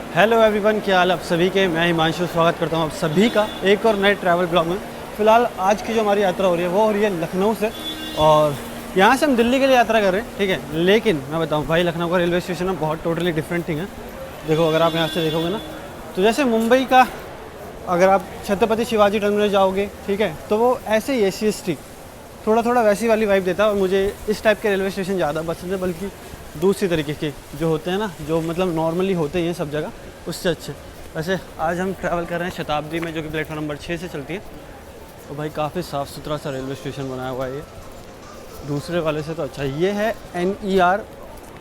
Hello everyone, क्या हाल आप सभी के। मैं हिमांशु स्वागत करता हूं आप सभी का एक और नए ट्रैवल ब्लॉग में। फ़िलहाल आज की जो हमारी यात्रा हो रही है वो हो रही है लखनऊ से, और यहाँ से हम दिल्ली के लिए यात्रा कर रहे हैं, ठीक है। लेकिन मैं बताऊं भाई, लखनऊ का रेलवे स्टेशन है बहुत टोटली डिफरेंट थिंग है। देखो, अगर आप यहाँ से देखोगे ना, तो जैसे मुंबई का अगर आप छत्रपति शिवाजी टर्मिनस जाओगे, ठीक है, तो वो ऐसे ही एसी थोड़ा थोड़ा वैसी वाली वाइब देता है। और मुझे इस टाइप के रेलवे स्टेशन ज़्यादा पसंद है, बल्कि दूसरी तरीके के जो होते हैं ना, जो मतलब नॉर्मली होते हैं सब जगह, उससे अच्छे। वैसे आज हम ट्रैवल कर रहे हैं शताब्दी में, जो कि प्लेटफॉर्म नंबर 6 से चलती है। तो भाई काफ़ी साफ़ सुथरा सा रेलवे स्टेशन बनाया हुआ है ये, दूसरे वाले से तो अच्छा। ये है NER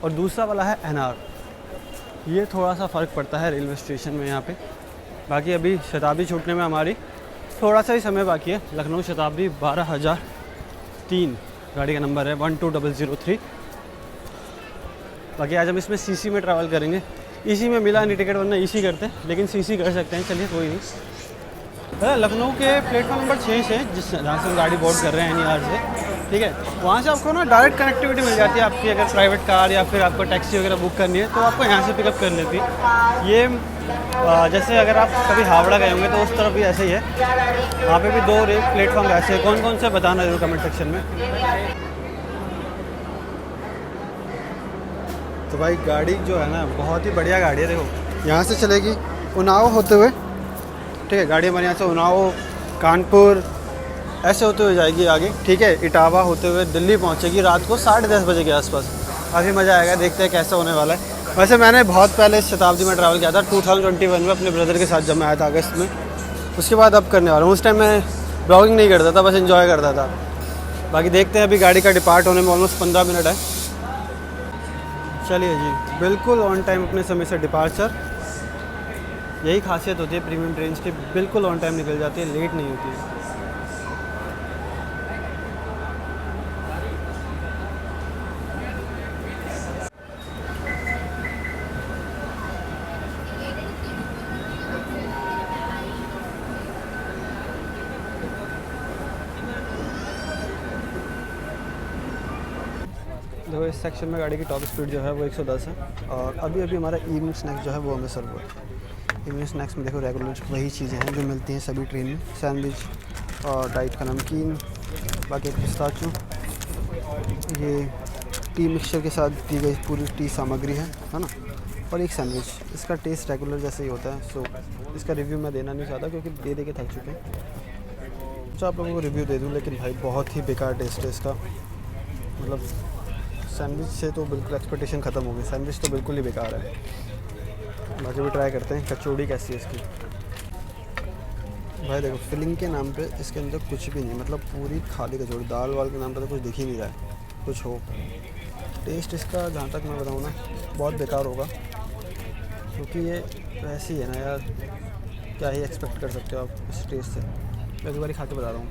और दूसरा वाला है NR। ये थोड़ा सा फ़र्क पड़ता है रेलवे स्टेशन में यहाँ पे। बाकी अभी शताब्दी छूटने में हमारी थोड़ा सा ही समय बाकी है। लखनऊ शताब्दी 12,003 गाड़ी का नंबर है, 12003। बाकी आज हम इसमें CC में ट्रैवल करेंगे। EC में मिला नहीं टिकट, वरना EC करते हैं, लेकिन CC कर सकते हैं। चलिए कोई नहीं। लखनऊ के प्लेटफॉर्म नंबर 6 से जहाँ से हम गाड़ी बोर्ड कर रहे हैं NER से, ठीक है, वहाँ से आपको ना डायरेक्ट कनेक्टिविटी मिल जाती है। आपकी अगर प्राइवेट कार या फिर आपको टैक्सी वगैरह बुक करनी है तो आपको यहाँ से पिकअप कर लेती है। ये जैसे अगर आप कभी हावड़ा गए होंगे तो उस तरफ भी ऐसे ही है। वहाँ पे भी 2 प्लेटफॉर्म ऐसे हैं। कौन कौन से बताना जरूर कमेंट सेक्शन में। तो भाई गाड़ी जो है ना, बहुत ही बढ़िया गाड़ी है। देखो, यहाँ से चलेगी उन्नाव होते हुए, ठीक है। गाड़ी हमारे यहाँ से उन्नाव, कानपुर ऐसे होते हुए जाएगी आगे, ठीक है। इटावा होते हुए दिल्ली पहुँचेगी रात को 10:30 बजे के आसपास। काफ़ी मज़ा आएगा, देखते हैं कैसा होने वाला है। वैसे मैंने बहुत पहले शताब्दी में ट्रैवल किया था 2021 में अपने ब्रदर के साथ, जब मैं आया था अगस्त में। उसके बाद अब करने वाला हूँ। उस टाइम मैं ब्लॉगिंग नहीं करता था, बस एंजॉय करता था। बाकी देखते हैं, अभी गाड़ी का डिपार्ट होने में ऑलमोस्ट 15 मिनट है। चलिए जी, बिल्कुल ऑन टाइम अपने समय से डिपार्चर। यही खासियत होती है प्रीमियम ट्रेन की, बिल्कुल ऑन टाइम निकल जाती है, लेट नहीं होती है। देखो, इस सेक्शन में गाड़ी की टॉप स्पीड जो है वो 110 है। और अभी हमारा इवनिंग स्नैक्स जो है वो हमें सर्व हुआ है। इवनिंग स्नैक्स में देखो रेगुलर वही चीज़ें हैं जो मिलती हैं सभी ट्रेन में। सैंडविच और डाइट का नमकीन, बाकी पिस्ताचो, ये टी मिक्सचर के साथ दी गई पूरी टी सामग्री है ना, और एक सैंडविच। इसका टेस्ट रेगुलर जैसे ही होता है। सो इसका रिव्यू मैं देना नहीं चाहता, क्योंकि दे के थक चुके हैं। तो आप लोगों को रिव्यू दे दूँ, लेकिन भाई बहुत ही बेकार टेस्ट है इसका। मतलब सैंडविच से तो बिल्कुल एक्सपेक्टेशन ख़त्म हो गई। सैंडविच तो बिल्कुल ही बेकार है। बाकी भी ट्राई करते हैं कचौड़ी कैसी है इसकी। भाई देखो, फिलिंग के नाम पे इसके अंदर कुछ भी नहीं, मतलब पूरी खाली कचौड़ी। दाल वाल के नाम पे तो कुछ दिख ही नहीं रहा है कुछ हो। टेस्ट इसका जहाँ तक मैं बताऊँ ना, बहुत बेकार होगा, क्योंकि ये वैसी है ना यार, क्या ही एक्सपेक्ट कर सकते हो आप इस टेस्ट से। मैं एक बार खा के बता रहा हूँ,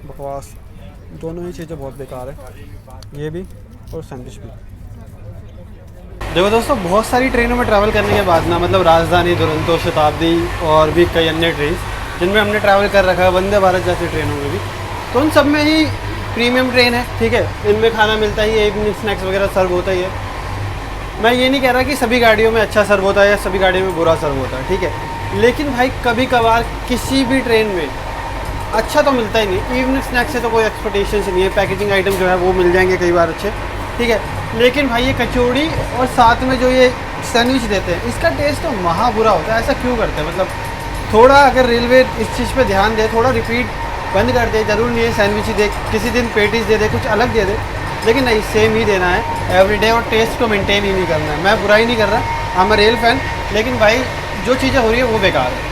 बकवास। दोनों ही चीज़ें बहुत बेकार है, ये भी और सैंडविच भी। देखो दोस्तों, बहुत सारी ट्रेनों में ट्रैवल करने के बाद ना, मतलब राजधानी, दुरंतो, शताब्दी और भी कई अन्य ट्रेन जिनमें हमने ट्रैवल कर रखा है, वंदे भारत जैसी ट्रेनों में भी, तो उन सब में ही प्रीमियम ट्रेन है, ठीक है। इनमें खाना मिलता ही है, इवनिंग स्नैक्स वगैरह सर्व होता ही है। मैं ये नहीं कह रहा कि सभी गाड़ियों में अच्छा सर्व होता है या सभी गाड़ियों में बुरा सर्व होता है, ठीक है। लेकिन भाई कभी कभार किसी भी ट्रेन में अच्छा तो मिलता ही नहीं। इवनिंग स्नैक्स से तो कोई एक्सपेक्टेशन नहीं है। पैकेजिंग आइटम जो है वो मिल जाएंगे कई बार अच्छे, ठीक है। लेकिन भाई ये कचौड़ी और साथ में जो ये सैंडविच देते हैं, इसका टेस्ट तो महा बुरा होता है। ऐसा क्यों करते हैं? मतलब थोड़ा अगर रेलवे इस चीज़ पे ध्यान दे, थोड़ा रिपीट बंद कर दे। ज़रूर नहीं है सैंडविच ही दे, किसी दिन पेटीज दे दे, कुछ अलग दे दे, लेकिन नहीं, सेम ही देना है एवरीडे, और टेस्ट को मेंटेन ही नहीं करना है। मैं बुराई नहीं कर रहा, आई एम रेल फैन, लेकिन भाई जो चीज़ें हो रही है वो बेकार है।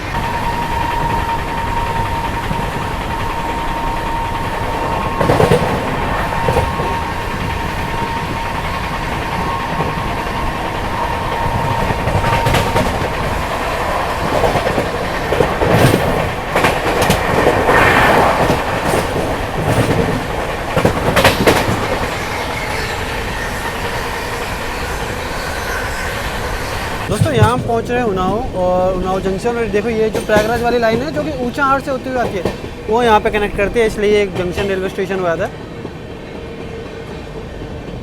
दोस्तों, यहाँ हम पहुँच रहे हैं उन्नाव, और उन्नाव जंक्शन। और देखो, ये जो प्रयागराज वाली लाइन है जो कि ऊंचा हाट से होती हुई आती है, वो यहाँ पे कनेक्ट करती है, इसलिए एक जंक्शन रेलवे स्टेशन हुआ था।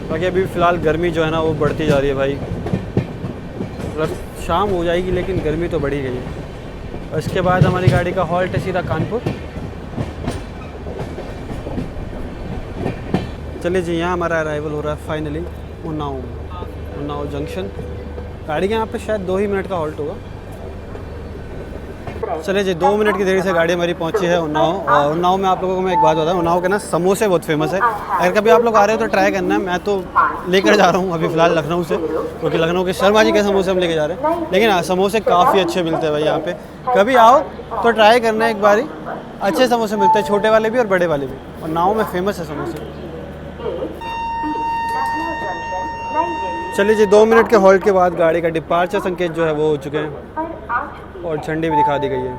बाकी अभी फ़िलहाल गर्मी जो है ना वो बढ़ती जा रही है भाई, मतलब शाम हो जाएगी लेकिन गर्मी तो बढ़ी गई है। और इसके बाद हमारी गाड़ी का हॉल्ट है सीधा कानपुर। चलिए जी, यहाँ हमारा अराइवल हो रहा है फाइनली उन्नाव जंक्शन। गाड़ी के यहाँ पे शायद 2 ही मिनट का हॉल्ट होगा। चलिए जी, 2 मिनट की देरी से गाड़ी हमारी पहुंची है उन्नाव। और उन्नाव में आप लोगों को मैं एक बात बताऊं, उन्नाव के ना समोसे बहुत फेमस है। अगर कभी आप लोग आ रहे हो तो ट्राई करना है। मैं तो लेकर जा रहा हूं अभी फ़िलहाल लखनऊ से, क्योंकि लखनऊ के शर्मा जी के समोसे हम लेके जा रहे हैं। लेकिन हाँ, समोसे काफ़ी अच्छे मिलते हैं भाई यहाँ पे। कभी आओ तो ट्राई करना एक बारी, अच्छे समोसे मिलते हैं, छोटे वाले भी और बड़े वाले भी। और नाव में फेमस है समोसे। चलिए जी, 2 मिनट के हॉल्ट के बाद गाड़ी का डिपार्चर संकेत जो है वो हो चुके हैं और झंडी भी दिखा दी गई है।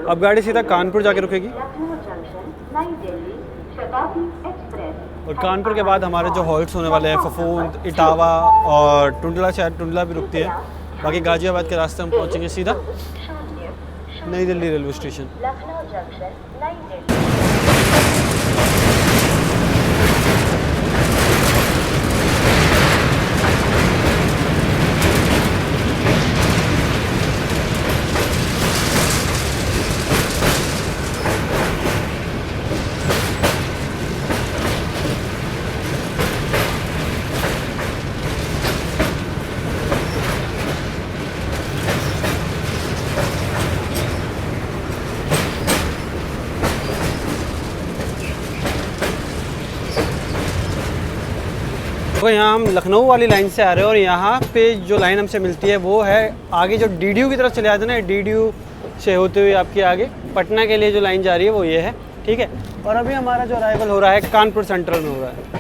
अब गाड़ी सीधा कानपुर जाके रुकेगी और कानपुर के बाद हमारे जो हॉल्ट्स होने वाले हैं फफूंद, इटावा और टुंडला, शायद टुंडला भी रुकती है। बाकी गाजियाबाद के रास्ते हम पहुंचेंगे सीधा नई दिल्ली रेलवे स्टेशन। तो यहाँ हम लखनऊ वाली लाइन से आ रहे हैं और यहाँ पे जो लाइन हमसे मिलती है वो है आगे जो डीडीयू की तरफ चले जाते हैं ना, डीडीयू से होते हुए आपके आगे पटना के लिए जो लाइन जा रही है वो ये है, ठीक है। और अभी हमारा जो अराइवल हो रहा है कानपुर सेंट्रल में हो रहा है।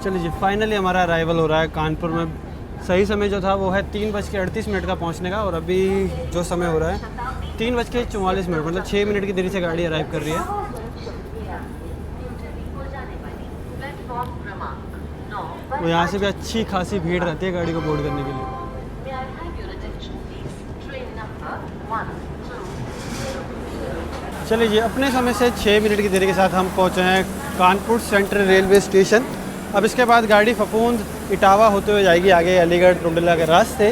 चलिए जी, फाइनली हमारा अराइवल हो रहा है कानपुर में। सही समय जो था वो है 3:38 का पहुंचने का, और अभी जो समय हो रहा है 3:44, मतलब 6 मिनट की देरी से गाड़ी अराइव कर रही है। तो यहाँ से भी अच्छी खासी भीड़ रहती है गाड़ी को बोर्ड करने के लिए। चलिए जी, अपने समय से 6 मिनट की देरी के साथ हम पहुँचे हैं कानपुर सेंट्रल रेलवे स्टेशन। अब इसके बाद गाड़ी फफूंद, इटावा होते हुए जाएगी आगे अलीगढ़ टुंडला के रास्ते।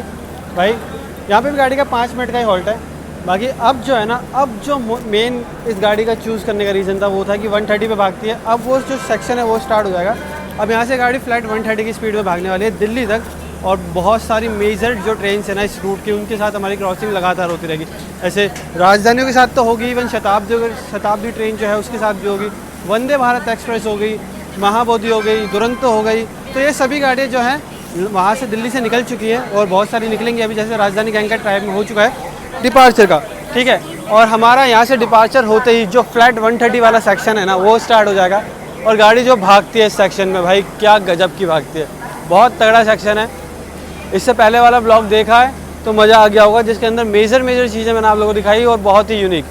भाई यहाँ पे भी गाड़ी का 5 मिनट का ही हॉल्ट है। बाकी अब जो है ना, अब जो मेन इस गाड़ी का चूज़ करने का रीज़न था वो था कि 130 पे भागती है। अब वो जो सेक्शन है वो स्टार्ट हो जाएगा। अब यहाँ से गाड़ी फ्लैट 130 की स्पीड में भागने वाली है दिल्ली तक, और बहुत सारी मेजर जो ट्रेन है ना इस रूट की, उनके साथ हमारी क्रॉसिंग लगातार होती रहेगी। ऐसे राजधानियों के साथ तो होगी, इवन शताब्दी ट्रेन जो है उसके साथ भी होगी, वंदे भारत एक्सप्रेस हो गई, महाबोधि हो गई, दुरंतो हो गई। तो ये सभी गाड़ियाँ जो हैं वहाँ से दिल्ली से निकल चुकी हैं और बहुत सारी निकलेंगी अभी। जैसे राजधानी गैंग का टाइम में हो चुका है डिपार्चर का, ठीक है। और हमारा यहाँ से डिपार्चर होते ही जो फ्लैट 130 वाला सेक्शन है ना वो स्टार्ट हो जाएगा। और गाड़ी जो भागती है इस सेक्शन में, भाई क्या गजब की भागती है, बहुत तगड़ा सेक्शन है। इससे पहले वाला ब्लॉग देखा है तो मज़ा आ गया होगा, जिसके अंदर मेजर चीज़ें मैंने आप लोगों को दिखाई और बहुत ही यूनिक।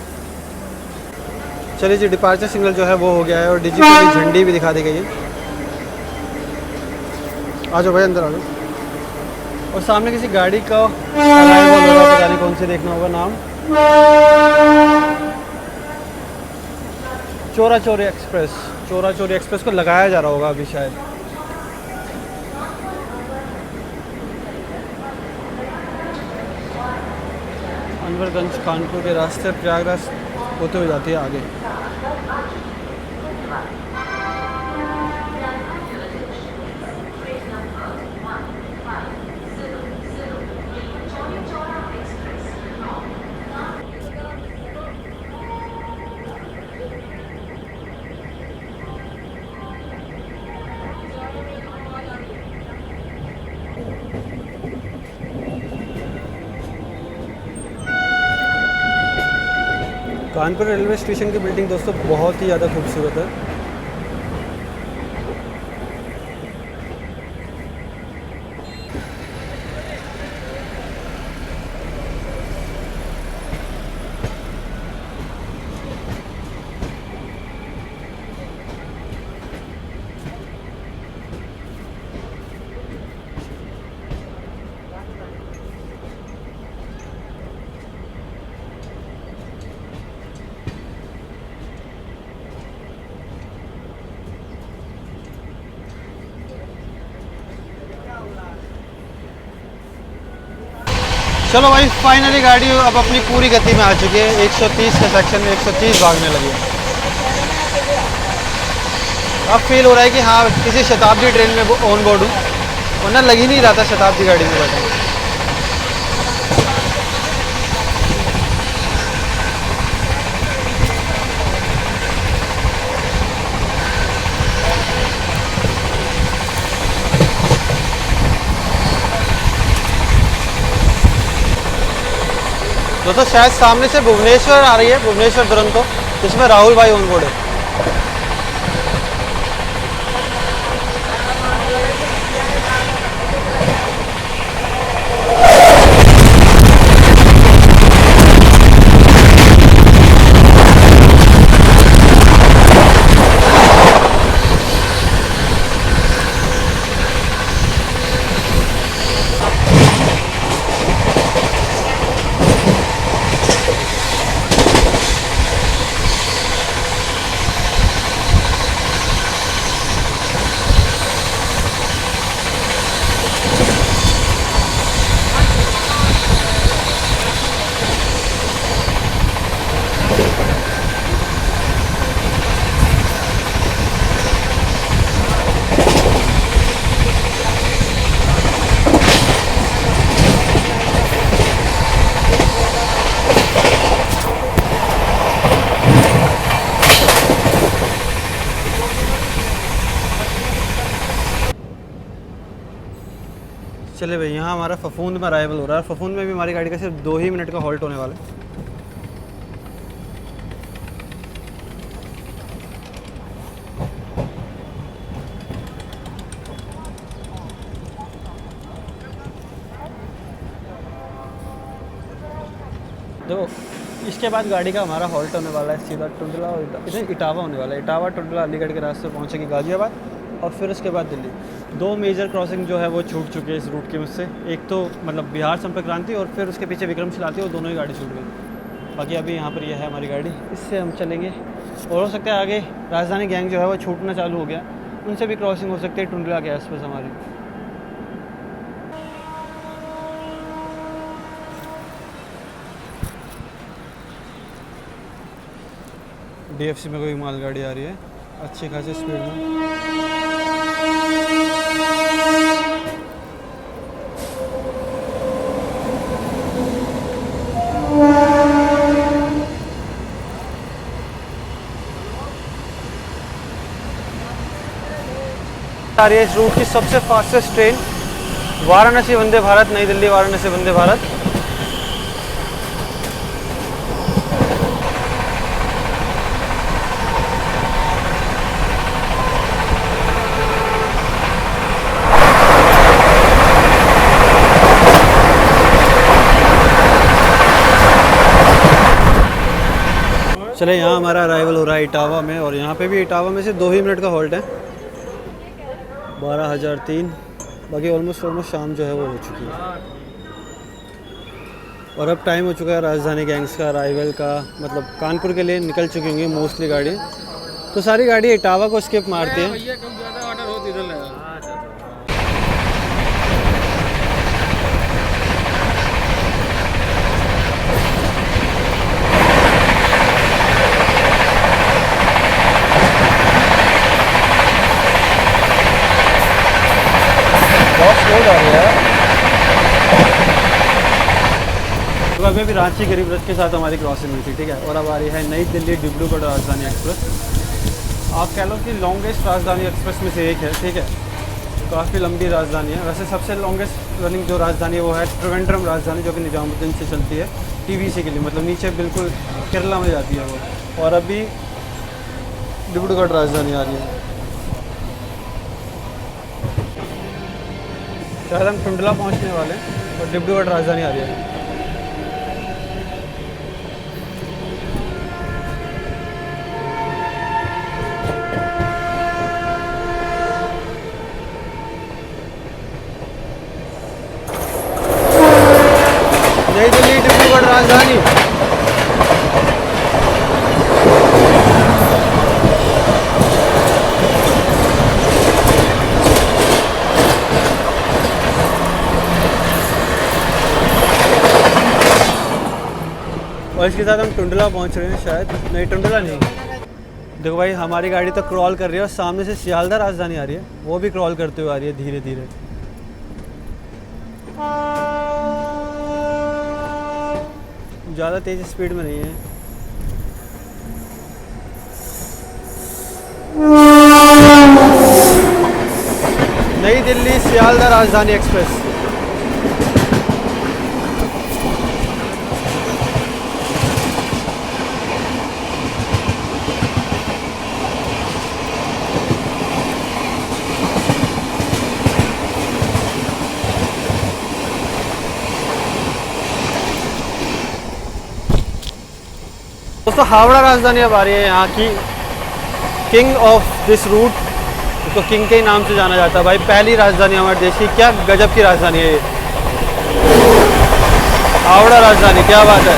चलिए जी, डिपार्चर सिग्नल जो है वो हो गया है और डिजिटल झंडी भी दिखा दी गई है। आ जाओ भाई, अंदर आ जाओ। और सामने किसी गाड़ी का अराइवल हो रहा है, पता नहीं कौन से, देखना होगा नाम, चोरा चोरी एक्सप्रेस को लगाया जा रहा होगा अभी शायद। अनवरगंज कानपुर के रास्ते प्रयागराज होते हुए जाती है आगे। कानपुर रेलवे स्टेशन की बिल्डिंग दोस्तों बहुत ही ज़्यादा खूबसूरत है। चलो भाई फाइनली गाड़ी अब अपनी पूरी गति में आ चुकी है। 130 के सेक्शन में 130 भागने लगी है। अब फील हो रहा है कि हाँ किसी शताब्दी ट्रेन में ऑन बोर्ड हूँ, वरना लग ही नहीं रहा था शताब्दी गाड़ी में बैठा। दोस्तों शायद सामने से भुवनेश्वर आ रही है, भुवनेश्वर दुरंतो, जिसमें राहुल भाई ऑन बोर्ड है। चले भाई, यहाँ हमारा फफूंद में अराइवल हो रहा है। फफूंद में भी हमारी गाड़ी का सिर्फ 2 ही मिनट का हॉल्ट होने वाला है। देखो इसके बाद गाड़ी का हमारा हॉल्ट होने वाला है सीधा टुंडला और इधर इटावा होने वाला है। इटावा टुंडला अलीगढ़ के रास्ते पहुँचेगी गाजियाबाद, और फिर उसके बाद दिल्ली। 2 मेजर क्रॉसिंग जो है वो छूट चुकी है इस रूट की मुझसे। एक तो मतलब बिहार संपर्क क्रांति, और फिर उसके पीछे विक्रमशिला थी, और दोनों ही गाड़ी छूट गई। बाकी अभी यहाँ पर यह है हमारी गाड़ी, इससे हम चलेंगे। और हो सकता है आगे राजधानी गैंग जो है वो छूटना चालू हो गया, उनसे भी क्रॉसिंग हो सकती है टुंडला के आसपास हमारी। DFC में कोई मालगाड़ी आ रही है अच्छी खासी स्पीड में। आ रही है इस रूट की सबसे फास्टेस्ट ट्रेन, वाराणसी वंदे भारत, नई दिल्ली वाराणसी वंदे भारत। चले यहाँ हमारा अराइवल हो रहा है इटावा में, और यहाँ पे भी इटावा में से 2 ही मिनट का हॉल्ट है। 12,003। बाकी ऑलमोस्ट शाम जो है वो हो चुकी है, और अब टाइम हो चुका है राजधानी गैंग्स का अराइवल का। मतलब कानपुर के लिए निकल चुकी होंगी मोस्टली गाड़ी, तो सारी गाड़ी इटावा को स्किप मारती है। तो अभी रांची गरीब रथ के साथ हमारी क्रॉसिंग हुई थी, ठीक है। और अब आ रही है नई दिल्ली डिब्रूगढ़ राजधानी एक्सप्रेस। आप कह लो कि लॉन्गेस्ट राजधानी एक्सप्रेस में से एक है, ठीक है। काफ़ी लंबी राजधानी है। वैसे सबसे लॉन्गेस्ट रनिंग जो राजधानी है वो है त्रिवेंद्रम राजधानी, जो कि निजामुद्दीन से चलती है TVC के लिए, मतलब नीचे बिल्कुल केरला में जाती है वो। और अभी डिब्रूगढ़ राजधानी आ रही है। शायद हम टुंडला पहुंचने वाले हैं, और डिब्रूगढ़ राजधानी आ रही है। नई दिल्ली डिब्रूगढ़ राजधानी। और इसके साथ हम टुंडला पहुंच रहे हैं शायद, नहीं टुंडला नहीं। देखो भाई हमारी गाड़ी तो क्रॉल कर रही है और सामने से सियालदह राजधानी आ रही है, वो भी क्रॉल करते हुए आ रही है धीरे धीरे। ज़्यादा तेज़ स्पीड में नहीं है। नई दिल्ली सियालदह राजधानी एक्सप्रेस। दोस्तों हावड़ा राजधानी अब आ रही है यहाँ की। किंग ऑफ दिस रूट, उसको किंग के ही नाम से जाना जाता है भाई। पहली राजधानी हमारे देश की, क्या गजब की राजधानी है ये हावड़ा राजधानी, क्या बात है।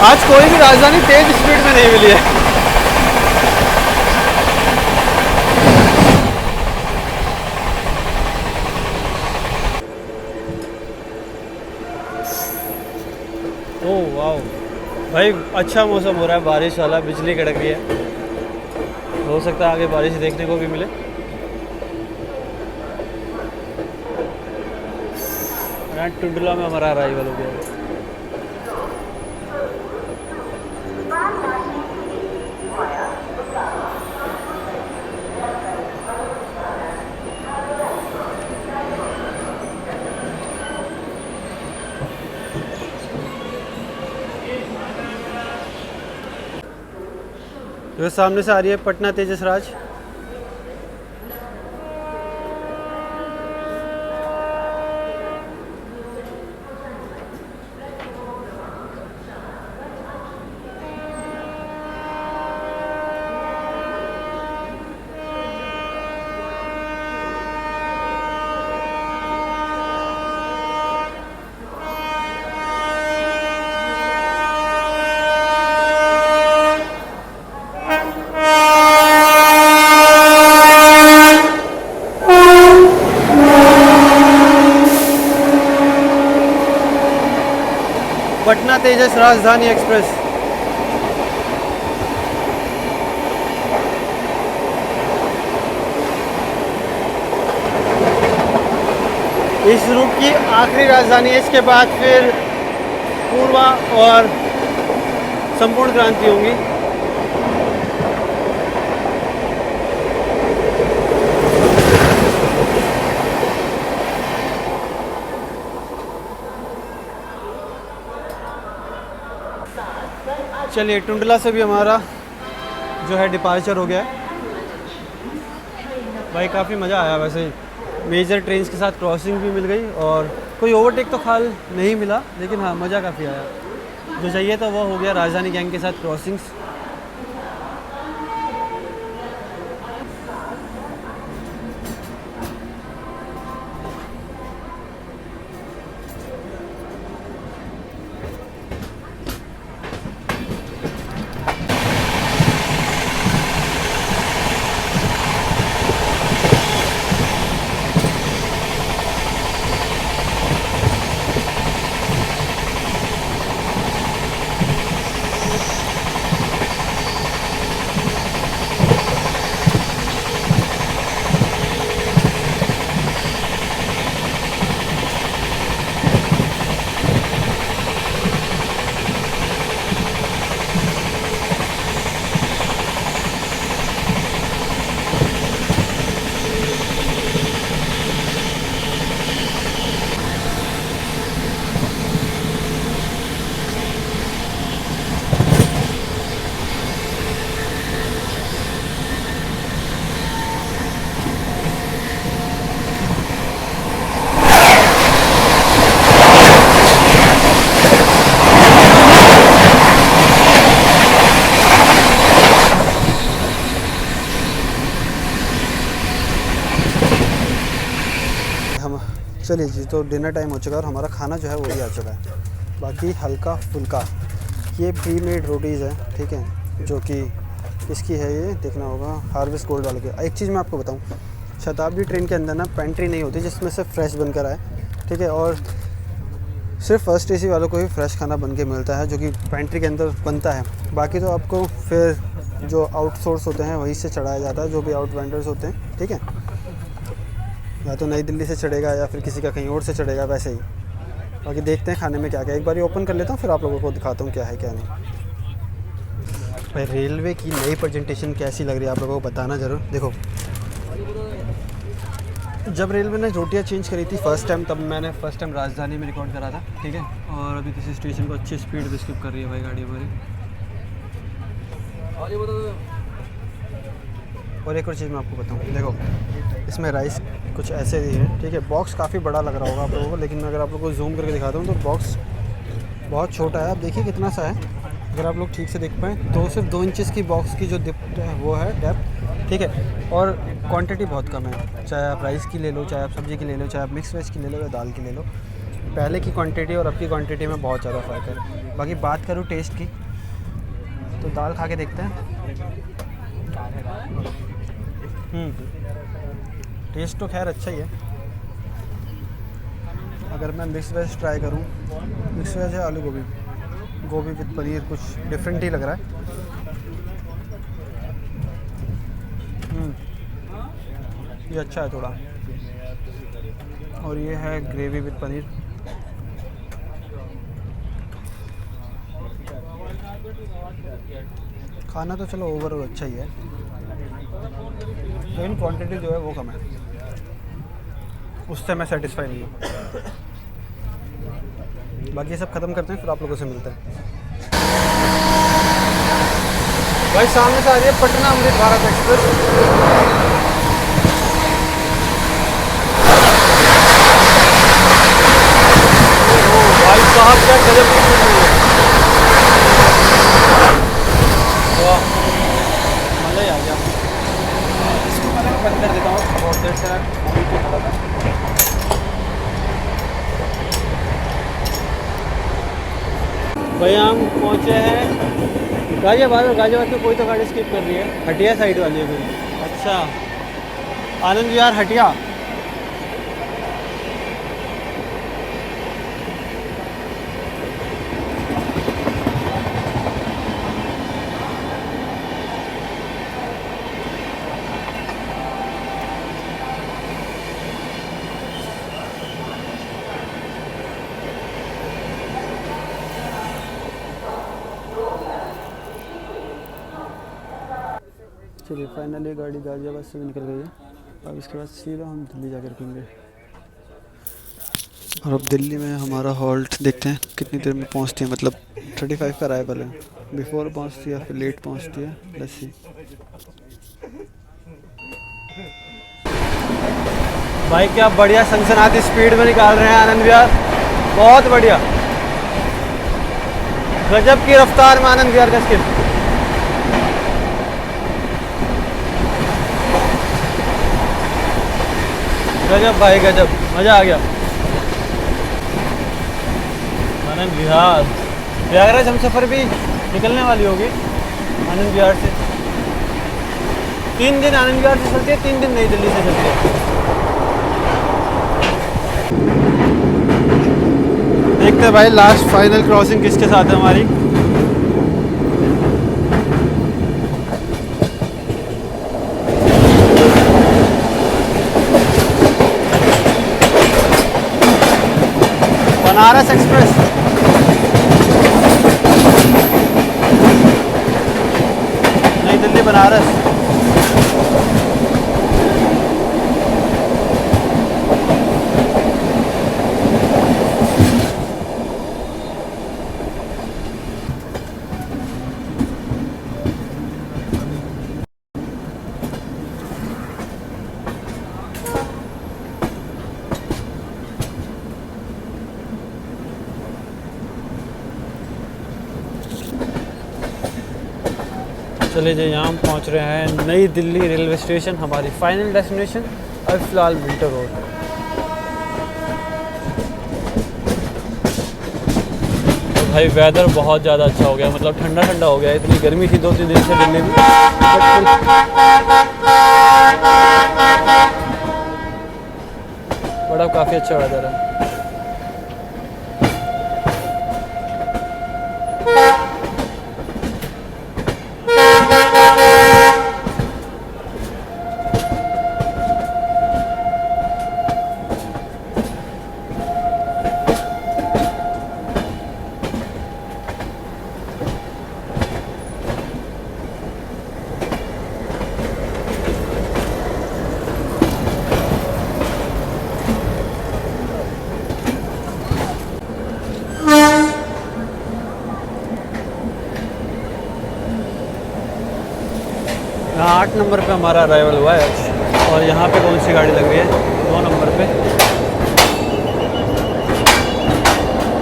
आज कोई भी राजधानी तेज स्पीड में नहीं मिली है। ओह वाह भाई, अच्छा मौसम हो रहा है, बारिश वाला, बिजली कड़क रही है। हो सकता है आगे बारिश देखने को भी मिले। टुंडला में हमारा अराइवल हो गया। जो सामने से आ रही है पटना तेजस राज। पटना तेजस राजधानी एक्सप्रेस। इस रूट की आखिरी राजधानी है, इसके बाद फिर पूर्वा और संपूर्ण क्रांति होंगी। चलिए टुंडला से भी हमारा जो है डिपार्चर हो गया है भाई। काफ़ी मज़ा आया वैसे, मेजर ट्रेन्स के साथ क्रॉसिंग भी मिल गई और कोई ओवरटेक तो खाल नहीं मिला, लेकिन हाँ मज़ा काफ़ी आया। जो चाहिए था वो हो गया, राजधानी गैंग के साथ क्रॉसिंग्स। चलिए जी, तो डिनर टाइम हो चुका है और हमारा खाना जो है वो भी आ चुका है। बाकी हल्का फुल्का ये प्री मेड रोटीज़ है, ठीक है, जो कि इसकी है, ये देखना होगा हार्वेस्ट गोल्ड वाले के। एक चीज़ मैं आपको बताऊं, शताब्दी ट्रेन के अंदर ना पेंट्री नहीं होती जिसमें से फ्रेश बनकर आए, ठीक है। और सिर्फ फर्स्ट एसी वालों को ही फ्रेश खाना बन के मिलता है, जो कि पेंट्री के अंदर बनता है। बाकी तो आपको फिर जो आउटसोर्स होते हैं वहीं से चढ़ाया जाता है, जो भी आउट वेंडर्स होते हैं, ठीक है। या तो नई दिल्ली से चढ़ेगा या फिर किसी का कहीं और से चढ़ेगा, वैसे ही। बाकी देखते हैं खाने में क्या क्या। एक बार ओपन कर लेता हूँ, फिर आप लोगों को दिखाता हूँ क्या है क्या नहीं। भाई रेलवे की नई प्रेजेंटेशन कैसी लग रही है आप लोगों को बताना ज़रूर। देखो, जब रेलवे ने रोटियाँ चेंज करी थी फर्स्ट टाइम, तब मैंने फर्स्ट टाइम राजधानी में रिकॉर्ड करा था, ठीक है। और अभी किसी स्टेशन को अच्छी स्पीड पे स्किप कर रही है भाई गाड़ी हमारी। और एक और चीज़ मैं आपको बताऊँ, देखो इसमें राइस कुछ ऐसे ही है, ठीक है। बॉक्स काफ़ी बड़ा लग रहा होगा आप लोगों को, लेकिन मैं अगर आप लोगों को जूम करके दिखाता हूँ तो बॉक्स बहुत छोटा है। आप देखिए कितना सा है, अगर आप लोग ठीक से देख पाएँ तो सिर्फ 2 इंचज़ की बॉक्स की जो डिप है वो है डेप्थ, ठीक है। और क्वांटिटी बहुत कम है, चाहे आप राइस की ले लो, चाहे आप सब्ज़ी की ले लो, चाहे आप मिक्स वेज की ले लो या दाल की ले लो। पहले की क्वांटिटी और अब की क्वांटिटी में बहुत ज़्यादा फ़र्क है। बाकी बात करूँ टेस्ट की, तो दाल खा के देखते हैं। टेस्ट तो खैर अच्छा ही है। अगर मैं मिक्स वेज ट्राई करूँ, मिक्स वेज है आलू गोभी, गोभी विद पनीर, कुछ डिफरेंट ही लग रहा है। ये अच्छा है थोड़ा। और ये है ग्रेवी विद पनीर। खाना तो चलो ओवरऑल अच्छा ही है, लेकिन क्वांटिटी जो है वो कम है, उससे मैं सेटिस्फाई नहीं हूँ। बाकी ये सब ख़त्म करते हैं, फिर आप लोगों से मिलते हैं। भाई सामने से आ रही है पटना अमृत भारत एक्सप्रेस। भाई साहब क्या गजब की फिल्म है, वाह मज़ा ही आ गया। इसको पहले मैं बंद कर देता हूँ, बहुत देर से खड़ा था। भाई हम पहुँचे हैं गाजियाबाद, और गाजियाबाद में कोई तो गाड़ी स्किप कर रही है, हटिया साइड वाली है कोई। अच्छा, आनंद विहार हटिया। चलिए फाइनली गाड़ी गाजियाबाद से भी निकल गई है। अब इसके बाद सीधा हम दिल्ली जाकर रुकेंगे। और अब दिल्ली में हमारा हॉल्ट देखते हैं कितनी देर में पहुंचती है, मतलब 35 का अराइवल है। बिफोर पहुंचती है फिर लेट पहुंचती है, लेट्स सी। भाई क्या बढ़िया सनसनाती स्पीड में निकाल रहे हैं आनंद विहार, बहुत बढ़िया, गजब की रफ्तार में आनंद विहार का स्किप। गजब भाई गजब, मज़ा आ गया। आनंद विहार, प्रयागराज हमसफ़र भी निकलने वाली होगी आनंद विहार से। 3 दिन आनंद विहार से चलती है, 3 दिन नई दिल्ली से चलती है। देखते हैं भाई लास्ट फाइनल क्रॉसिंग किसके साथ है हमारी। बनारस एक्सप्रेस, नई दिल्ली बनारस। चले जाइए, यहाँ हम पहुँच रहे हैं नई दिल्ली रेलवे स्टेशन, हमारी फाइनल डेस्टिनेशन। अब फ़िलहाल मिंटो रोड। भाई वेदर बहुत ज़्यादा अच्छा हो गया, मतलब ठंडा ठंडा हो गया। इतनी गर्मी थी 2-3 दिन से दिल्ली में, बड़ा काफ़ी अच्छा वेदर है। 8 नंबर पे हमारा अराइवल हुआ है और यहाँ पे कौन सी गाड़ी लग रही है? 2 नंबर पे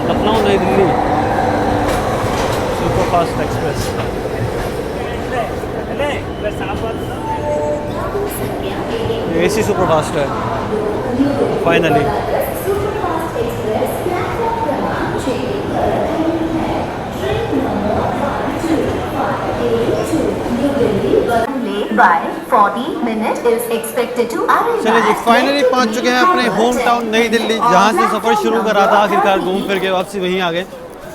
लखनऊ नई Delhi super fast express. AC super fast है finally. by 40 minutes is expected to arrive. चलिए जी फाइनली पहुंच चुके हैं अपने होम टाउन नई दिल्ली, जहां से सफ़र शुरू करा था। आखिरकार घूम फिर के वापसी वहीं आ गए।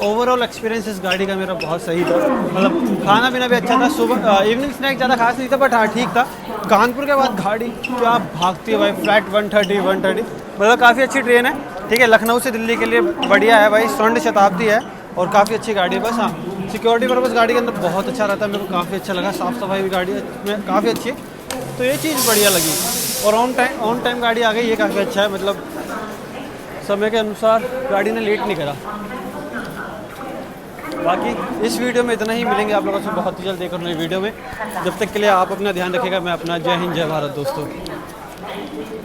ओवरऑल एक्सपीरियंस इस गाड़ी का मेरा बहुत सही था। मतलब खाना पीना भी अच्छा था। सुबह इवनिंग स्नैक ज़्यादा खास नहीं था बट हाँ ठीक था। कानपुर के बाद गाड़ी क्या भागती है भाई, फ्लैट 130 मतलब काफ़ी अच्छी ट्रेन है। ठीक है, लखनऊ से दिल्ली के लिए बढ़िया है भाई। स्वर्ण शताब्दी है और काफ़ी अच्छी गाड़ी है। बस हाँ सिक्योरिटी पर्पज़ गाड़ी के अंदर बहुत अच्छा रहता है, मेरे को काफ़ी अच्छा लगा। साफ़ सफाई भी गाड़ी में काफ़ी अच्छी है, तो ये चीज़ बढ़िया लगी। और ऑन टाइम गाड़ी आ गई, ये काफ़ी अच्छा है। मतलब समय के अनुसार गाड़ी ने लेट नहीं करा। बाकी इस वीडियो में इतना ही, मिलेंगे आप लोगों से बहुत ही जल्द एक और नई वीडियो में। जब तक के लिए आप अपना ध्यान रखिएगा। मैं अपना जय हिंद जय भारत दोस्तों।